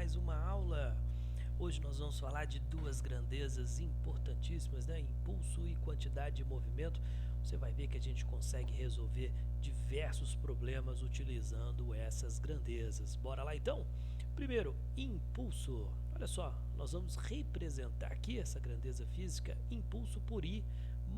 mais uma aula. Hoje nós vamos falar de duas grandezas importantíssimas, né? Impulso e quantidade de movimento. Você vai ver que a gente consegue resolver diversos problemas utilizando essas grandezas. Bora lá então? Primeiro, impulso. Olha só, nós vamos representar aqui essa grandeza física, impulso por I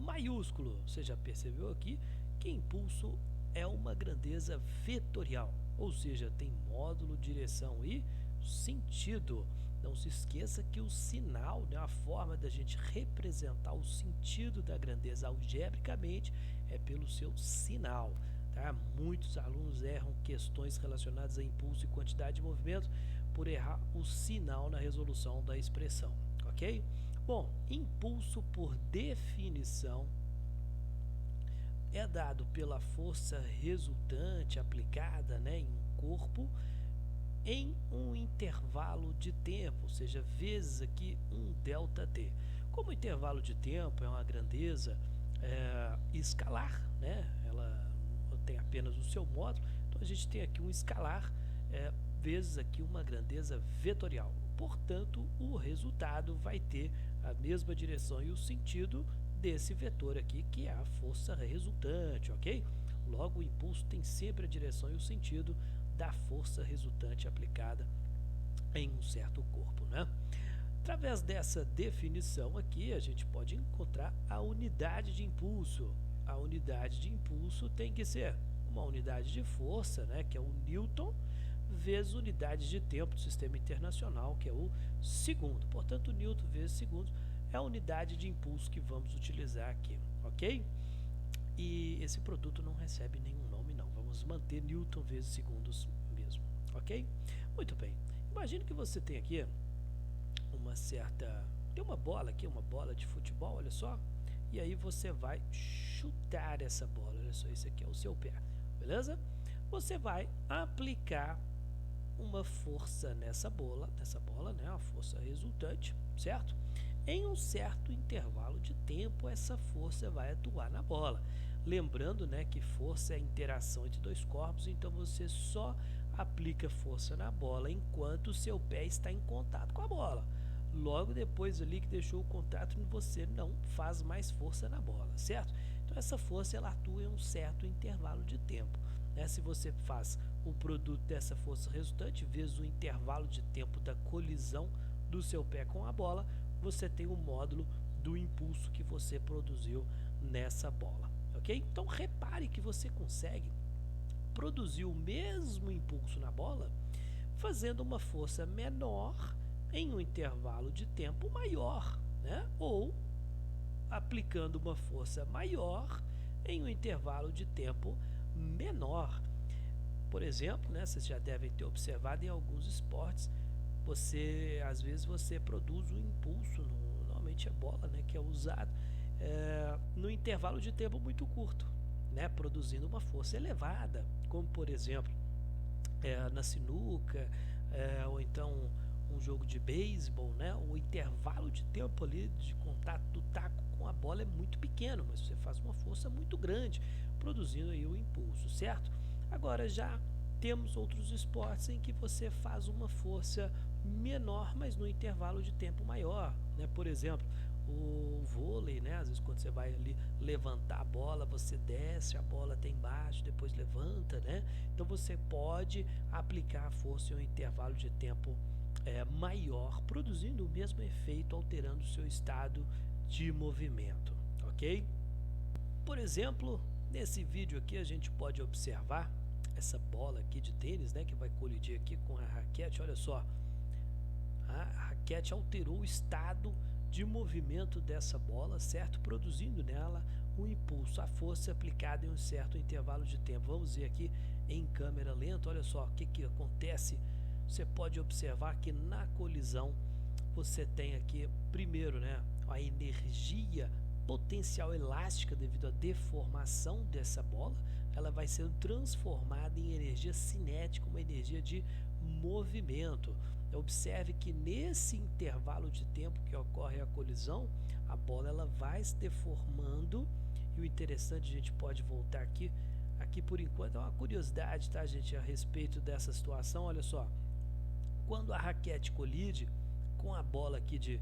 maiúsculo. Você já percebeu aqui que impulso é uma grandeza vetorial, ou seja, tem módulo, direção e sentido. Não se esqueça que o sinal, né, a forma da gente representar o sentido da grandeza algebricamente é pelo seu sinal. Tá? Muitos alunos erram questões relacionadas a impulso e quantidade de movimento por errar o sinal na resolução da expressão, ok? Bom, impulso por definição é dado pela força resultante aplicada, né, em um corpo em um intervalo de tempo, ou seja, vezes aqui um ΔT. Como o intervalo de tempo é uma grandeza escalar, né, ela tem apenas o seu módulo, então a gente tem aqui um escalar vezes aqui uma grandeza vetorial. Portanto, o resultado vai ter a mesma direção e o sentido desse vetor aqui, que é a força resultante, ok? Logo, o impulso tem sempre a direção e o sentido da força resultante aplicada em um certo corpo, né? Através dessa definição aqui, a gente pode encontrar a unidade de impulso. A unidade de impulso tem que ser uma unidade de força, né, que é o Newton, vezes unidade de tempo do sistema internacional, que é o segundo. Portanto, Newton vezes segundo é a unidade de impulso que vamos utilizar aqui, ok? E esse produto não recebe nenhum nome, não. Vamos manter Newton vezes segundos mesmo, ok? Muito bem. Imagine que você tem aqui uma certa... Tem uma bola aqui, uma bola de futebol, olha só. E aí você vai chutar essa bola. Olha só, esse aqui é o seu pé, beleza? Você vai aplicar uma força nessa bola, né, uma força resultante, certo? Em um certo intervalo de tempo, essa força vai atuar na bola. Lembrando, né, que força é a interação entre dois corpos, então você só aplica força na bola enquanto o seu pé está em contato com a bola. Logo depois ali que deixou o contato, você não faz mais força na bola, certo? Então essa força ela atua em um certo intervalo de tempo. Né? Se você faz o produto dessa força resultante vezes o intervalo de tempo da colisão do seu pé com a bola, você tem o módulo do impulso que você produziu nessa bola, ok? Então repare que você consegue produzir o mesmo impulso na bola fazendo uma força menor em um intervalo de tempo maior, né? Ou aplicando uma força maior em um intervalo de tempo menor. Por exemplo, né, vocês já devem ter observado em alguns esportes, às vezes você produz um impulso, normalmente é bola, né, que é usado no intervalo de tempo muito curto, né, produzindo uma força elevada, como por exemplo na sinuca, ou então um jogo de beisebol, né? O intervalo de tempo ali de contato do taco com a bola é muito pequeno, mas você faz uma força muito grande, produzindo aí o impulso, certo? Agora já temos outros esportes em que você faz uma força menor, mas no intervalo de tempo maior, né? Por exemplo, o vôlei, né? Às vezes quando você vai ali levantar a bola, você desce a bola até embaixo, depois levanta, né? Então você pode aplicar a força em um intervalo de tempo maior, produzindo o mesmo efeito, alterando o seu estado de movimento, ok? Por exemplo, nesse vídeo aqui a gente pode observar essa bola aqui de tênis, né, que vai colidir aqui com a raquete. Olha só, a raquete alterou o estado de movimento dessa bola, certo? Produzindo nela um impulso, a força aplicada em um certo intervalo de tempo. Vamos ver aqui em câmera lenta, olha só o que acontece. Você pode observar que na colisão você tem aqui, primeiro, né, a energia potencial elástica devido à deformação dessa bola, ela vai sendo transformada em energia cinética, uma energia de movimento. Observe que nesse intervalo de tempo que ocorre a colisão, a bola ela vai se deformando, e o interessante, a gente pode voltar aqui por enquanto é uma curiosidade, tá, gente, a respeito dessa situação. Olha só, quando a raquete colide com a bola aqui de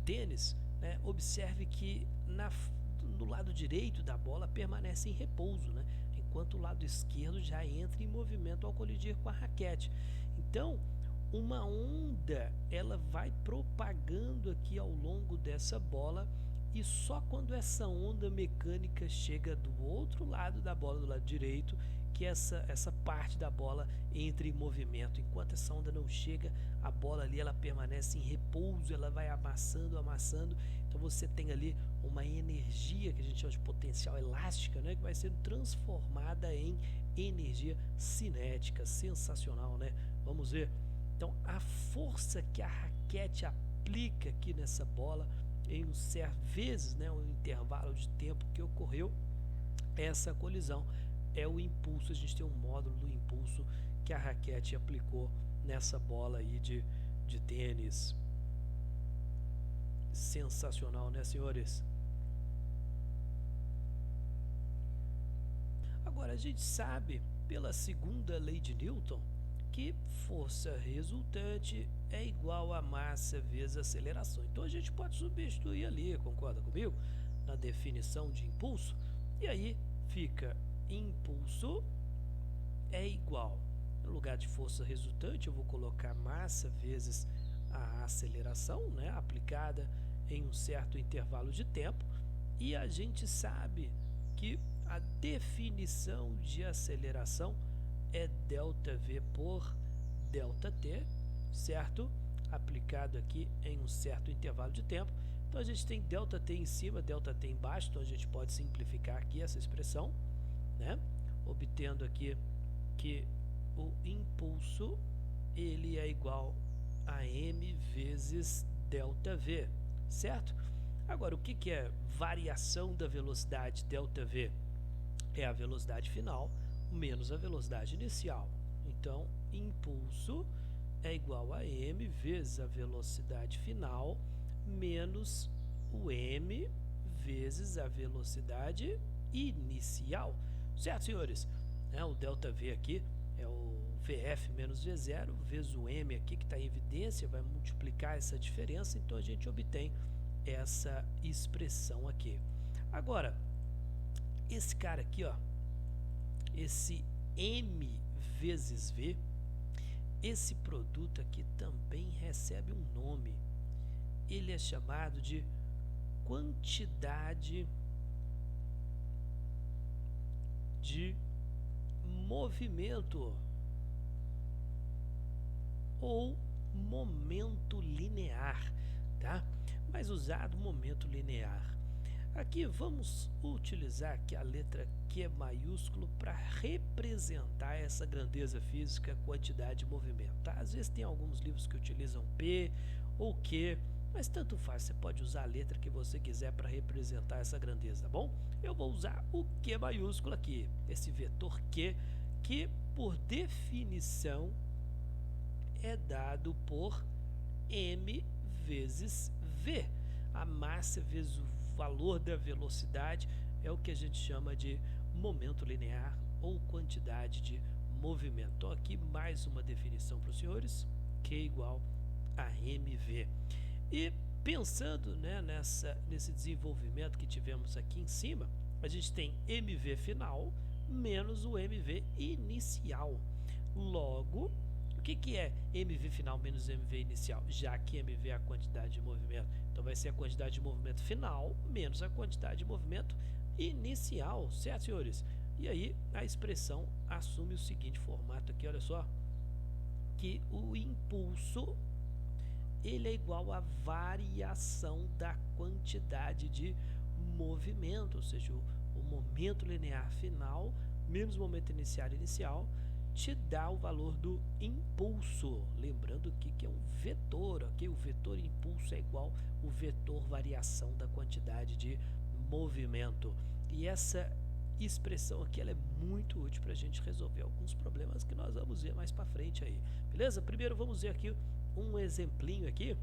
tênis, né, observe que no lado direito da bola permanece em repouso, né, enquanto o lado esquerdo já entra em movimento ao colidir com a raquete. Então, uma onda ela vai propagando aqui ao longo dessa bola, e só quando essa onda mecânica chega do outro lado da bola, do lado direito, que essa parte da bola entra em movimento. Enquanto essa onda não chega, a bola ali ela permanece em repouso, ela vai amassando. Então você tem ali uma energia que a gente chama de potencial elástica, né, que vai sendo transformada em energia cinética. Sensacional, né? Vamos ver. Então a força que a raquete aplica aqui nessa bola em um certo vezes, né, um intervalo de tempo que ocorreu essa colisão, é o impulso. A gente tem um módulo do impulso que a raquete aplicou nessa bola aí de tênis. Sensacional, né, senhores? Agora a gente sabe pela segunda lei de Newton que força resultante é igual a massa vezes aceleração. Então a gente pode substituir ali, concorda comigo? Na definição de impulso, e aí fica impulso é igual, no lugar de força resultante eu vou colocar massa vezes a aceleração, né, aplicada em um certo intervalo de tempo, e a gente sabe que a definição de aceleração é ΔV por ΔT, certo? Aplicado aqui em um certo intervalo de tempo. Então a gente tem ΔT em cima, ΔT embaixo, então a gente pode simplificar aqui essa expressão, né? Obtendo aqui que o impulso ele é igual a m vezes ΔV, certo? Agora, o que é variação da velocidade ΔV? É a velocidade final menos a velocidade inicial. Então, impulso é igual a m vezes a velocidade final menos o m vezes a velocidade inicial. Certo, senhores? O ΔV aqui é o VF menos V0 vezes o m aqui que está em evidência, vai multiplicar essa diferença, então a gente obtém essa expressão aqui. Agora, esse cara aqui, ó, esse m vezes v, esse produto aqui também recebe um nome. Ele é chamado de quantidade de movimento ou momento linear, tá? Mais usado momento linear. Aqui vamos utilizar aqui a letra Q maiúsculo para representar essa grandeza física, quantidade de movimento, tá? Às vezes tem alguns livros que utilizam P ou Q, mas tanto faz, você pode usar a letra que você quiser para representar essa grandeza, tá bom? Eu vou usar o Q maiúsculo aqui, esse vetor Q, que por definição é dado por m vezes v. A massa vezes o valor da velocidade é o que a gente chama de momento linear ou quantidade de movimento. Então, aqui mais uma definição para os senhores, Q igual a mv. E pensando, né, nesse desenvolvimento que tivemos aqui em cima, a gente tem mv final menos o mv inicial. Logo, o que é mv final menos mv inicial? Já que mv é a quantidade de movimento, então vai ser a quantidade de movimento final menos a quantidade de movimento inicial, certo, senhores? E aí a expressão assume o seguinte formato aqui, olha só, que o impulso ele é igual à variação da quantidade de movimento, ou seja, o momento linear final menos o momento inicial te dá o valor do impulso. Lembrando que é um vetor, ok? O vetor impulso é igual o vetor variação da quantidade de movimento. E essa expressão aqui ela é muito útil para a gente resolver alguns problemas que nós vamos ver mais para frente aí. Beleza? Primeiro vamos ver aqui um exemplinho aqui.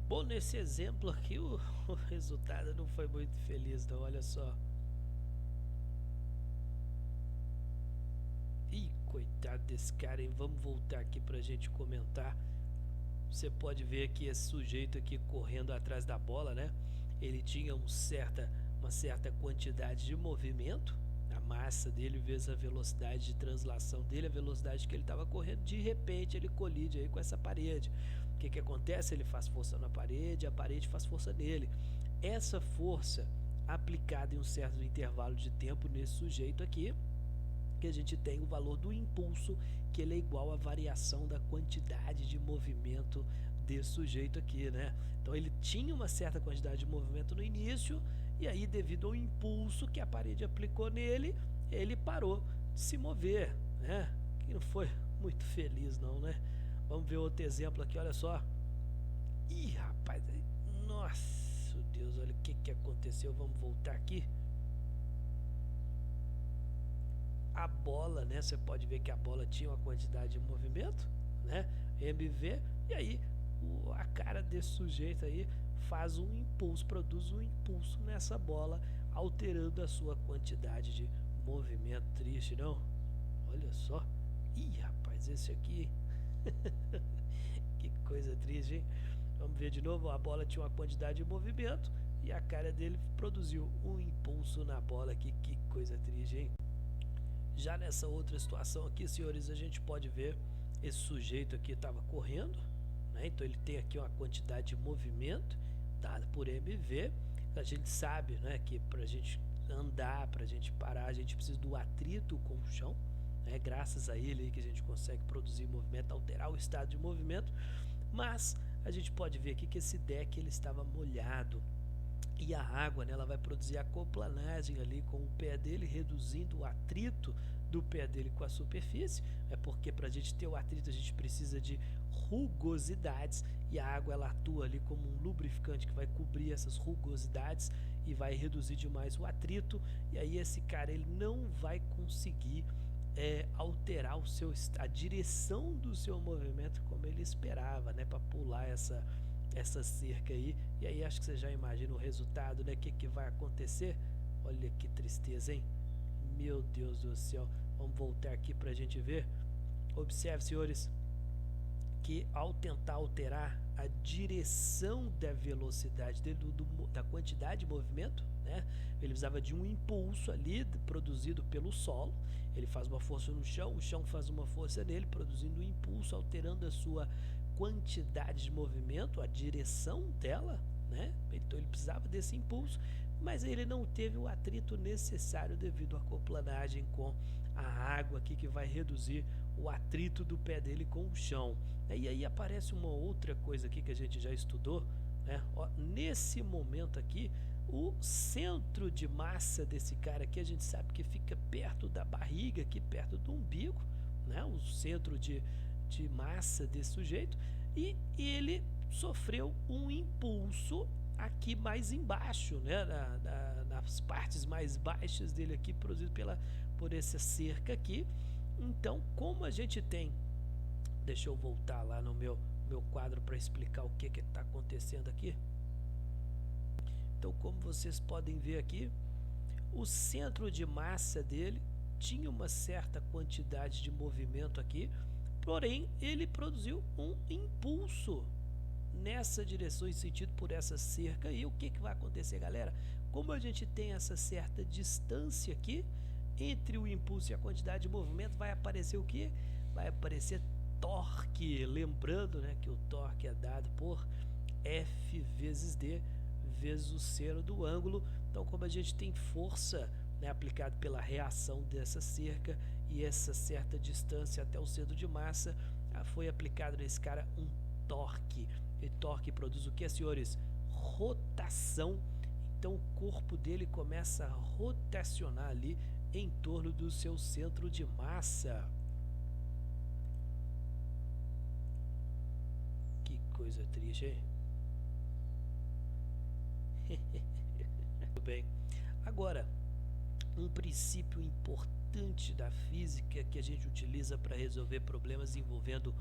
Bom, nesse exemplo aqui o resultado não foi muito feliz não, olha só. Coitado desse cara, hein? Vamos voltar aqui pra gente comentar. Você pode ver que esse sujeito aqui correndo atrás da bola, né? Ele tinha uma certa quantidade de movimento, a massa dele vezes a velocidade de translação dele, a velocidade que ele estava correndo, de repente ele colide aí com essa parede. O que acontece? Ele faz força na parede, a parede faz força nele. Essa força aplicada em um certo intervalo de tempo nesse sujeito aqui, que a gente tem o valor do impulso, que ele é igual à variação da quantidade de movimento desse sujeito aqui, né? Então ele tinha uma certa quantidade de movimento no início, e aí devido ao impulso que a parede aplicou nele, ele parou de se mover, né? Que não foi muito feliz não, né? Vamos ver outro exemplo aqui, olha só. Ih, rapaz, nossa Deus, olha o que aconteceu. Vamos voltar aqui. A bola, né? Você pode ver que a bola tinha uma quantidade de movimento, né? MV, e aí a cara desse sujeito aí faz um impulso, produz um impulso nessa bola, alterando a sua quantidade de movimento. Triste, não? Olha só. Ih, rapaz, esse aqui. Que coisa triste, hein? Vamos ver de novo. A bola tinha uma quantidade de movimento e a cara dele produziu um impulso na bola aqui. Que coisa triste, hein? Já nessa outra situação aqui, senhores, a gente pode ver esse sujeito aqui estava correndo, né? Então ele tem aqui uma quantidade de movimento dada por MV. A gente sabe, né, que para a gente andar, para a gente parar, a gente precisa do atrito com o chão. É graças a ele aí que a gente consegue produzir movimento, alterar o estado de movimento. Mas a gente pode ver aqui que esse deck ele estava molhado, e a água, né, ela vai produzir aquaplanagem ali com o pé dele, reduzindo o atrito do pé dele com a superfície. É porque para a gente ter o atrito a gente precisa de rugosidades, e a água ela atua ali como um lubrificante que vai cobrir essas rugosidades e vai reduzir demais o atrito. E aí esse cara ele não vai conseguir alterar a direção do seu movimento como ele esperava, né, para pular essa cerca aí. E aí acho que você já imagina o resultado, né? O que vai acontecer? Olha que tristeza, hein? Meu Deus do céu. Vamos voltar aqui para a gente ver. Observe, senhores, que ao tentar alterar a direção da velocidade dele, da quantidade de movimento, né? Ele precisava de um impulso ali produzido pelo solo. Ele faz uma força no chão, o chão faz uma força nele, produzindo um impulso, alterando a sua quantidade de movimento, a direção dela, né? Então ele precisava desse impulso, mas ele não teve o atrito necessário devido à aquaplanagem com a água aqui, que vai reduzir o atrito do pé dele com o chão. E aí aparece uma outra coisa aqui que a gente já estudou, né? Ó, nesse momento aqui, o centro de massa desse cara aqui, a gente sabe que fica perto da barriga, aqui perto do umbigo, né? O centro de massa desse sujeito, e ele sofreu um impulso aqui mais embaixo, né? Nas partes mais baixas dele aqui, produzido por essa cerca aqui. Então, como a gente tem, deixa eu voltar lá no meu quadro para explicar o que está acontecendo aqui. Então, como vocês podem ver aqui, o centro de massa dele tinha uma certa quantidade de movimento aqui, porém ele produziu um impulso nessa direção, em sentido por essa cerca. E o que vai acontecer, galera? Como a gente tem essa certa distância aqui entre o impulso e a quantidade de movimento, vai aparecer o que? Vai aparecer torque. Lembrando, né, que o torque é dado por F vezes D vezes o seno do ângulo. Então, como a gente tem força, né, aplicada pela reação dessa cerca e essa certa distância até o centro de massa, foi aplicado nesse cara um torque. E torque produz o que, senhores? Rotação. Então o corpo dele começa a rotacionar ali em torno do seu centro de massa. Que coisa triste, hein? Muito bem. Agora, um princípio importante da física que a gente utiliza para resolver problemas envolvendo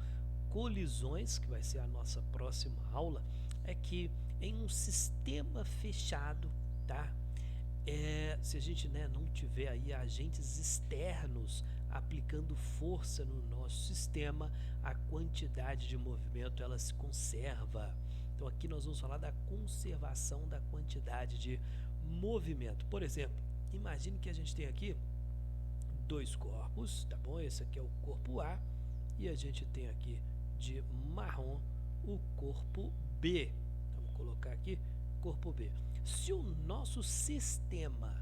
colisões, que vai ser a nossa próxima aula, é que em um sistema fechado, tá? Se a gente, né, não tiver aí agentes externos aplicando força no nosso sistema, a quantidade de movimento ela se conserva. Então aqui nós vamos falar da conservação da quantidade de movimento. Por exemplo, imagine que a gente tem aqui dois corpos, tá bom? Esse aqui é o corpo A e a gente tem aqui de marrom o corpo B. Vamos colocar aqui corpo B. Se o nosso sistema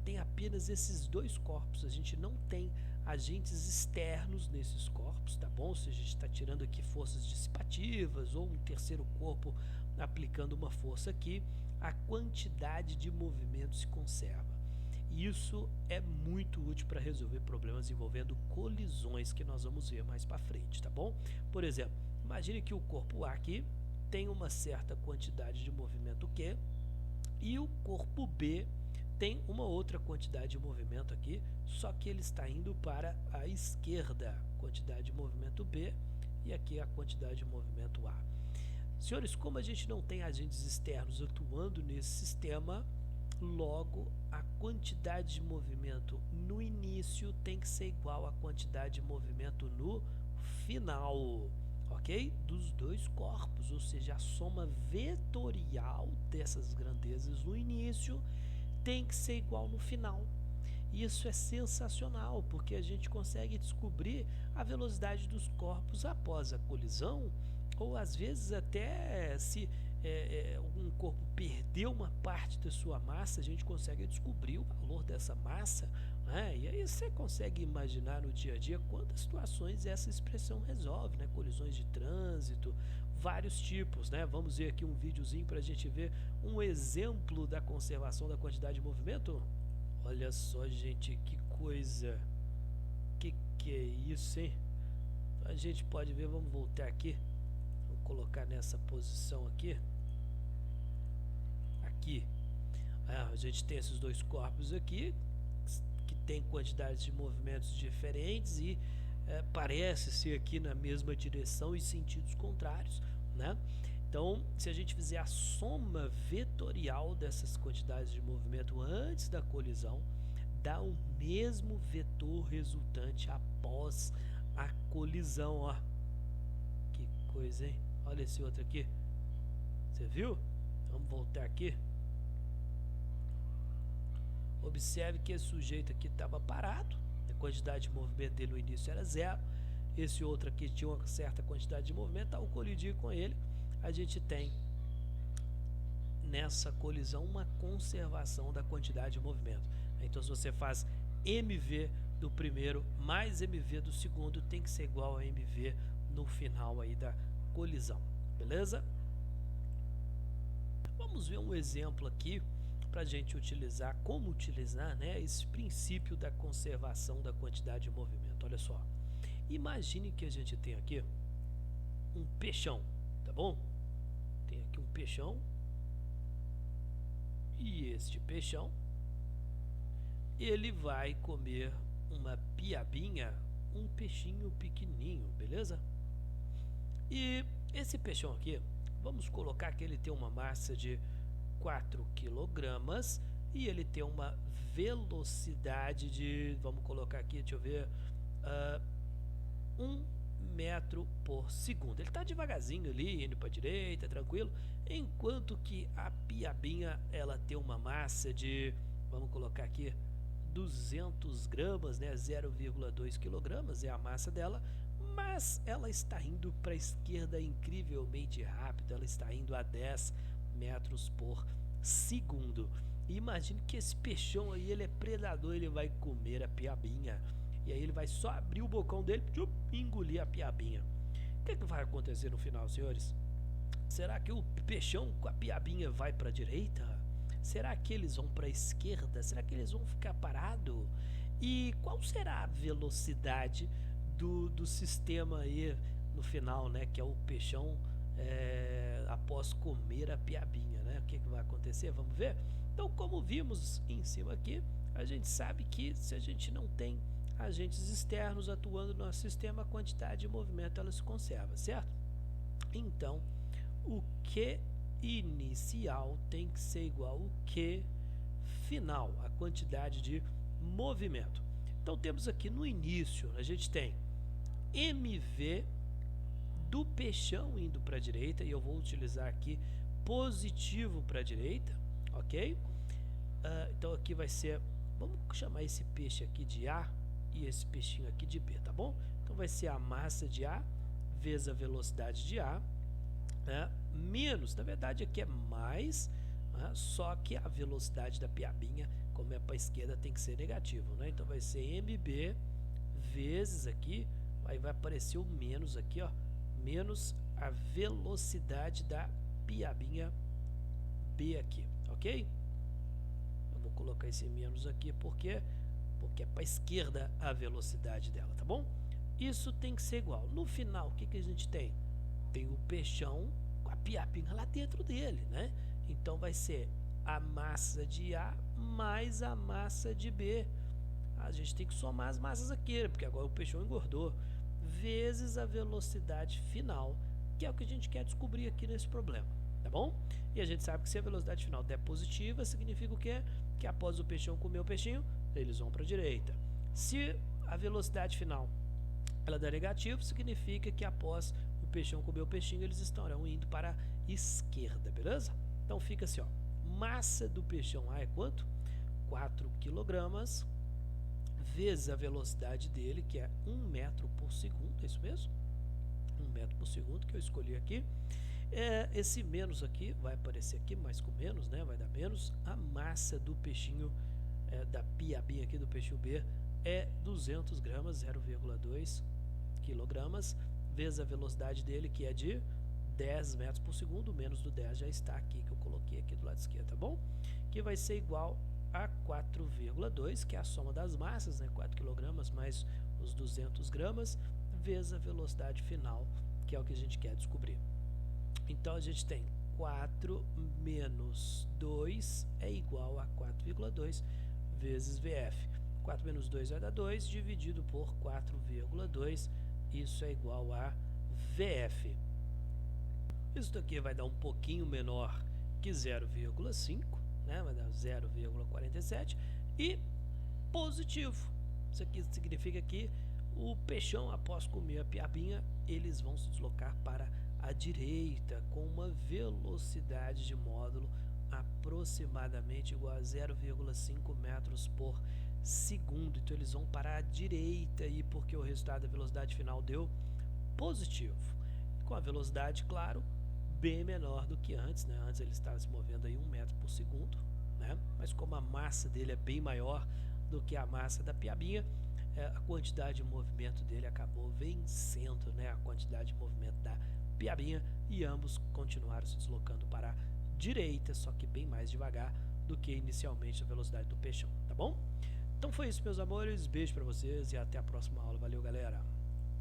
tem apenas esses dois corpos, a gente não tem agentes externos nesses corpos, tá bom? Se a gente está tirando aqui forças dissipativas ou um terceiro corpo aplicando uma força aqui, a quantidade de movimento se conserva. Isso é muito útil para resolver problemas envolvendo colisões que nós vamos ver mais para frente, tá bom? Por exemplo, imagine que o corpo A aqui tem uma certa quantidade de movimento Q e o corpo B tem uma outra quantidade de movimento aqui, só que ele está indo para a esquerda, quantidade de movimento B e aqui a quantidade de movimento A. Senhores, como a gente não tem agentes externos atuando nesse sistema, logo a quantidade de movimento no início tem que ser igual à quantidade de movimento no final, ok? Dos dois corpos, ou seja, a soma vetorial dessas grandezas no início tem que ser igual no final. Isso é sensacional, porque a gente consegue descobrir a velocidade dos corpos após a colisão, ou às vezes até se um corpo perdeu uma parte da sua massa, a gente consegue descobrir o valor dessa massa, né? E aí você consegue imaginar no dia a dia quantas situações essa expressão resolve, né? Colisões de trânsito, vários tipos, né? Vamos ver aqui um videozinho para a gente ver um exemplo da conservação da quantidade de movimento. Olha só, gente, que coisa, que é isso, hein? A gente pode ver, vamos voltar aqui, vamos colocar nessa posição aqui. A gente tem esses dois corpos aqui que tem quantidades de movimentos diferentes e parece ser aqui na mesma direção e sentidos contrários, né? Então, se a gente fizer a soma vetorial dessas quantidades de movimento antes da colisão, dá o mesmo vetor resultante após a colisão, ó. Que coisa, hein? Olha esse outro aqui. Você viu? Vamos voltar aqui. Observe que esse sujeito aqui estava parado, a quantidade de movimento dele no início era zero. Esse outro aqui tinha uma certa quantidade de movimento, ao colidir com ele, a gente tem nessa colisão uma conservação da quantidade de movimento. Então, se você faz MV do primeiro mais MV do segundo, tem que ser igual a MV no final aí da colisão, beleza? Vamos ver um exemplo aqui para a gente utilizar, como utilizar, né, esse princípio da conservação da quantidade de movimento. Olha só, imagine que a gente tem aqui um peixão, tá bom? Tem aqui um peixão e este peixão ele vai comer uma piabinha, um peixinho pequenininho, beleza? E esse peixão aqui, vamos colocar que ele tem uma massa de 4 kg e ele tem uma velocidade de, vamos colocar aqui, deixa eu ver, 1 metro por segundo. Ele está devagarzinho ali, indo para a direita, tranquilo, enquanto que a piabinha ela tem uma massa de, vamos colocar aqui, 200 gramas, né, 0,2 kg é a massa dela, mas ela está indo para a esquerda incrivelmente rápido, ela está indo a 10 metros por segundo. E imagine que esse peixão aí, ele é predador, ele vai comer a piabinha. E aí ele vai só abrir o bocão dele e engolir a piabinha. O que vai acontecer no final, senhores? Será que o peixão com a piabinha vai para a direita? Será que eles vão para a esquerda? Será que eles vão ficar parados? E qual será a velocidade do sistema aí no final, né? Que é o peixão após comer a piabinha, né? O que vai acontecer? Vamos ver? Então, como vimos em cima aqui, a gente sabe que se a gente não tem agentes externos atuando no nosso sistema, a quantidade de movimento ela se conserva, certo? Então, o Q inicial tem que ser igual ao Q final, a quantidade de movimento. Então temos aqui no início, a gente tem MV do peixão indo para a direita, e eu vou utilizar aqui positivo para a direita, ok? Então aqui vai ser, vamos chamar esse peixe aqui de A e esse peixinho aqui de B, tá bom? Então vai ser a massa de A vezes a velocidade de A, né, menos, na verdade aqui é mais, né, só que a velocidade da piabinha, como é para a esquerda, tem que ser negativo, né? Então vai ser MB vezes aqui, aí vai aparecer o menos aqui, ó, menos a velocidade da piabinha B aqui, ok? Eu vou colocar esse menos aqui porque é para a esquerda a velocidade dela, tá bom? Isso tem que ser igual. No final, o que a gente tem? Tem o peixão com a piabinha lá dentro dele, né? Então vai ser a massa de A mais a massa de B. A gente tem que somar as massas aqui, porque agora o peixão engordou, vezes a velocidade final, que é o que a gente quer descobrir aqui nesse problema, tá bom? E a gente sabe que se a velocidade final der positiva, significa o quê? Que após o peixão comer o peixinho, eles vão para a direita. Se a velocidade final ela der negativo, significa que após o peixão comer o peixinho, eles estarão indo para a esquerda, beleza? Então fica assim, ó, massa do peixão A é quanto? 4 kg vezes a velocidade dele, que é 1 metro por segundo, é isso mesmo? 1 metro por segundo que eu escolhi aqui. Esse menos aqui vai aparecer aqui, mais com menos, né? Vai dar menos. A massa do peixinho, da piabinha aqui do peixinho B, é 200 gramas, 0,2 kg, vezes a velocidade dele, que é de 10 metros por segundo, menos do 10 já está aqui, que eu coloquei aqui do lado esquerdo, tá bom? Que vai ser igual a 4,2, que é a soma das massas, né? 4 kg mais os 200 gramas, vezes a velocidade final, que é o que a gente quer descobrir. Então a gente tem 4 menos 2 é igual a 4,2 vezes VF. 4 menos 2 vai dar 2, dividido por 4,2, isso é igual a VF. Isso daqui vai dar um pouquinho menor que 0,5, né? Vai dar 0,47 e positivo. Isso aqui significa que o peixão, após comer a piabinha, eles vão se deslocar para a direita com uma velocidade de módulo aproximadamente igual a 0,5 metros por segundo. Então eles vão para a direita aí, porque o resultado da velocidade final deu positivo. Com a velocidade, claro, bem menor do que antes, né? Antes ele estava se movendo aí 1 metro por segundo, né? Mas como a massa dele é bem maior do que a massa da piabinha, a quantidade de movimento dele acabou vencendo, né, a quantidade de movimento da piabinha, e ambos continuaram se deslocando para a direita, só que bem mais devagar do que inicialmente a velocidade do peixão, tá bom? Então foi isso, meus amores, beijo para vocês e até a próxima aula. Valeu, galera!